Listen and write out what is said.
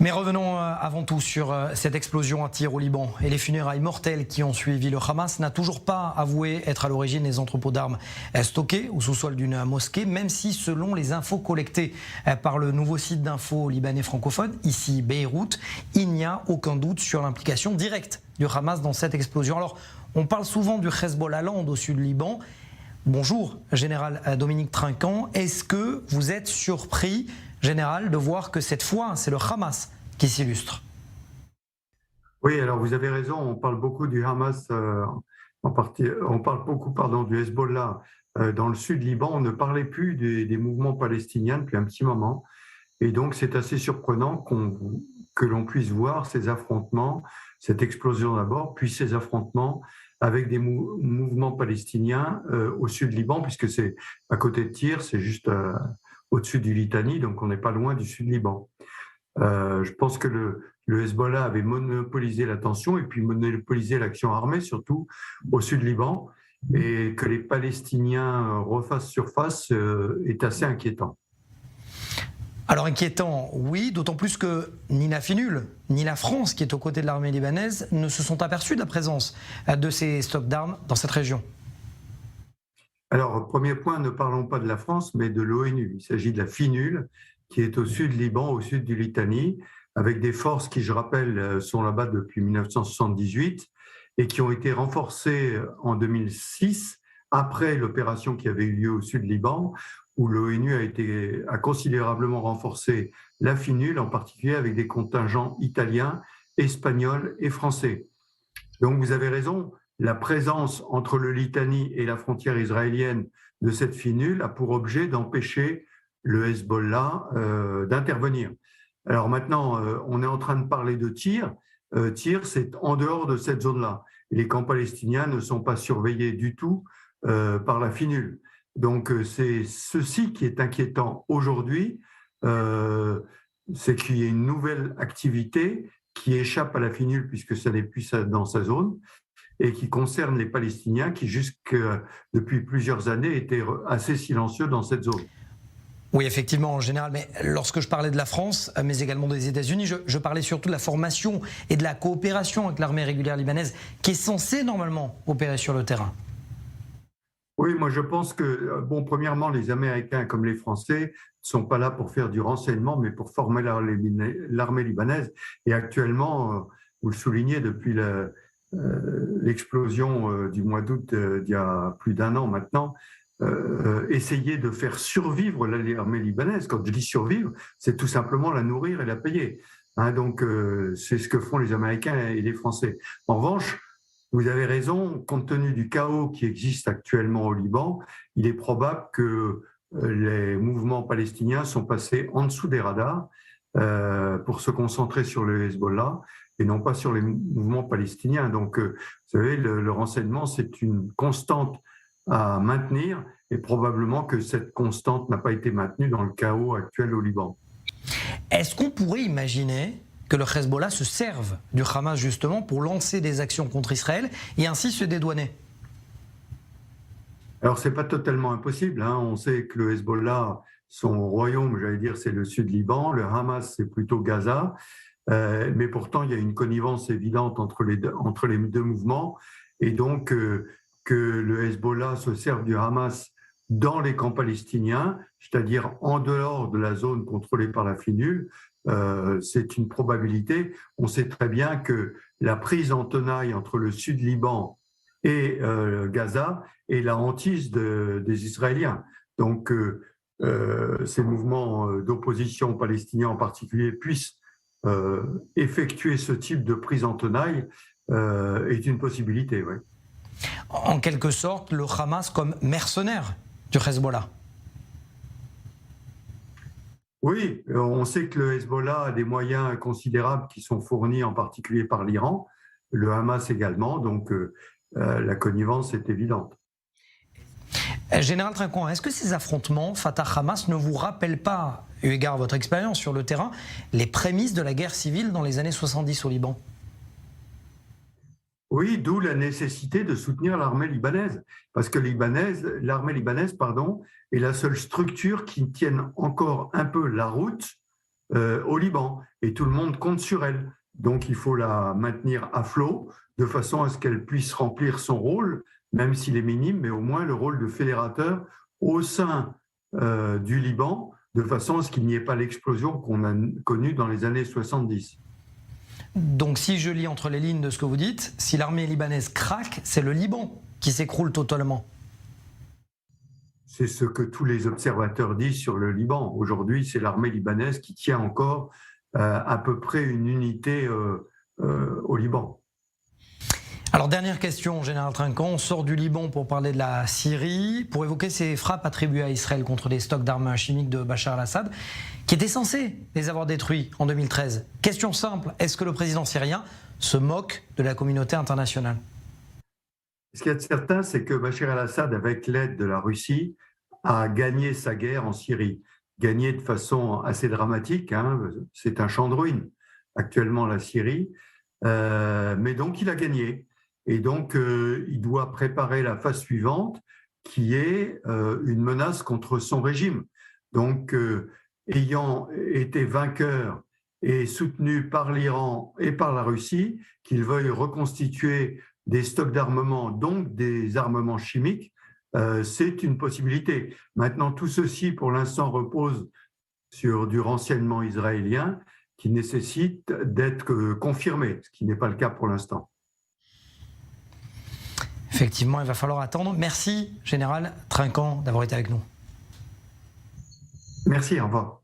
Mais revenons avant tout sur cette explosion à tir au Liban et les funérailles mortelles qui ont suivi. Le Hamas n'a toujours pas avoué être à l'origine des entrepôts d'armes stockés au sous-sol d'une mosquée, même si selon les infos collectées par le nouveau site d'info libanais francophone, ici Beyrouth, il n'y a aucun doute sur l'implication directe du Hamas dans cette explosion. Alors, on parle souvent du Hezbollah Land au sud du Liban. Bonjour, Général Dominique Trinquant. Est-ce que vous êtes surpris, Général, de voir que cette fois, c'est le Hamas qui s'illustre? Oui, alors vous avez raison, on parle beaucoup du Hamas, on parle beaucoup du Hezbollah dans le sud Liban, on ne parlait plus des mouvements palestiniens depuis un petit moment, et donc c'est assez surprenant que l'on puisse voir ces affrontements, cette explosion d'abord, puis ces affrontements avec des mouvements palestiniens au sud Liban, puisque c'est à côté de Tyr, c'est juste au-dessus du Litanie, donc on n'est pas loin du sud Liban. Je pense que le Hezbollah avait monopolisé l'attention et puis monopolisé l'action armée, surtout au sud Liban, et que les Palestiniens refassent surface est assez inquiétant. Alors inquiétant, oui, d'autant plus que ni la FINUL, ni la France, qui est aux côtés de l'armée libanaise, ne se sont aperçus de la présence de ces stocks d'armes dans cette région. Alors, premier point, ne parlons pas de la France, mais de l'ONU. Il s'agit de la FINUL, qui est au sud Liban, au sud du Litanie, avec des forces qui, je rappelle, sont là-bas depuis 1978 et qui ont été renforcées en 2006, après l'opération qui avait eu lieu au sud Liban, où l'ONU a considérablement renforcé la FINUL, en particulier avec des contingents italiens, espagnols et français. Donc vous avez raison, la présence entre le Litanie et la frontière israélienne de cette FINUL a pour objet d'empêcher le Hezbollah d'intervenir. Alors maintenant, on est en train de parler de Tyr. Tyr, c'est en dehors de cette zone-là. Les camps palestiniens ne sont pas surveillés du tout par la FINUL. Donc c'est ceci qui est inquiétant aujourd'hui, c'est qu'il y ait une nouvelle activité qui échappe à la FINUL puisque ça n'est plus dans sa zone et qui concerne les Palestiniens qui depuis plusieurs années étaient assez silencieux dans cette zone. Oui, effectivement, en général, mais lorsque je parlais de la France, mais également des États-Unis, je parlais surtout de la formation et de la coopération avec l'armée régulière libanaise qui est censée normalement opérer sur le terrain. Oui, moi je pense que, premièrement, les Américains comme les Français ne sont pas là pour faire du renseignement, mais pour former l'armée libanaise. Et actuellement, vous le soulignez, depuis l'explosion du mois d'août d'il y a plus d'un an maintenant, essayer de faire survivre l'armée libanaise. Quand je dis survivre, c'est tout simplement la nourrir et la payer. Donc c'est ce que font les Américains et les Français. En revanche, vous avez raison, compte tenu du chaos qui existe actuellement au Liban, il est probable que les mouvements palestiniens sont passés en dessous des radars pour se concentrer sur le Hezbollah et non pas sur les mouvements palestiniens. Donc, vous savez, le renseignement, c'est une constante à maintenir et probablement que cette constante n'a pas été maintenue dans le chaos actuel au Liban. Est-ce qu'on pourrait imaginer que le Hezbollah se serve du Hamas justement pour lancer des actions contre Israël et ainsi se dédouaner? Alors, ce n'est pas totalement impossible. On sait que le Hezbollah, son royaume, j'allais dire, c'est le sud Liban. Le Hamas, c'est plutôt Gaza. Mais pourtant, il y a une connivence évidente entre les deux mouvements. Et donc, que le Hezbollah se serve du Hamas dans les camps palestiniens, c'est-à-dire en dehors de la zone contrôlée par la FINUL, c'est une probabilité. On sait très bien que la prise en tenaille entre le sud Liban et Gaza est la hantise des Israéliens. Donc, ces mouvements d'opposition palestiniens en particulier puissent effectuer ce type de prise en tenaille est une possibilité, oui. En quelque sorte, le Hamas comme mercenaire du Hezbollah. Oui, on sait que le Hezbollah a des moyens considérables qui sont fournis en particulier par l'Iran, le Hamas également, donc la connivence est évidente. Général Trinquant, est-ce que ces affrontements Fatah-Hamas ne vous rappellent pas, eu égard à votre expérience sur le terrain, les prémices de la guerre civile dans les années 70 au Liban? Oui, d'où la nécessité de soutenir l'armée libanaise, parce que l'armée libanaise, est la seule structure qui tienne encore un peu la route au Liban. Et tout le monde compte sur elle. Donc il faut la maintenir à flot de façon à ce qu'elle puisse remplir son rôle, même s'il est minime, mais au moins le rôle de fédérateur au sein du Liban, de façon à ce qu'il n'y ait pas l'explosion qu'on a connue dans les années 70. Donc si je lis entre les lignes de ce que vous dites, si l'armée libanaise craque, c'est le Liban qui s'écroule totalement. C'est ce que tous les observateurs disent sur le Liban. Aujourd'hui, c'est l'armée libanaise qui tient encore à peu près une unité au Liban. Alors dernière question, Général Trinquant, on sort du Liban pour parler de la Syrie, pour évoquer ces frappes attribuées à Israël contre les stocks d'armes chimiques de Bachar al-Assad, qui était censé les avoir détruits en 2013. Question simple, est-ce que le président syrien se moque de la communauté internationale? Ce qu'il y a de certain, c'est que Bachar al-Assad, avec l'aide de la Russie, a gagné sa guerre en Syrie. Gagné de façon assez dramatique, hein, c'est un champ de ruines actuellement la Syrie, mais donc il a gagné. Et donc il doit préparer la phase suivante, qui est une menace contre son régime. Donc ayant été vainqueur et soutenu par l'Iran et par la Russie, qu'il veuille reconstituer des stocks d'armement, donc des armements chimiques, c'est une possibilité. Maintenant, tout ceci, pour l'instant, repose sur du renseignement israélien qui nécessite d'être confirmé, ce qui n'est pas le cas pour l'instant. Effectivement, il va falloir attendre. Merci, Général Trinquant, d'avoir été avec nous. Merci, au revoir.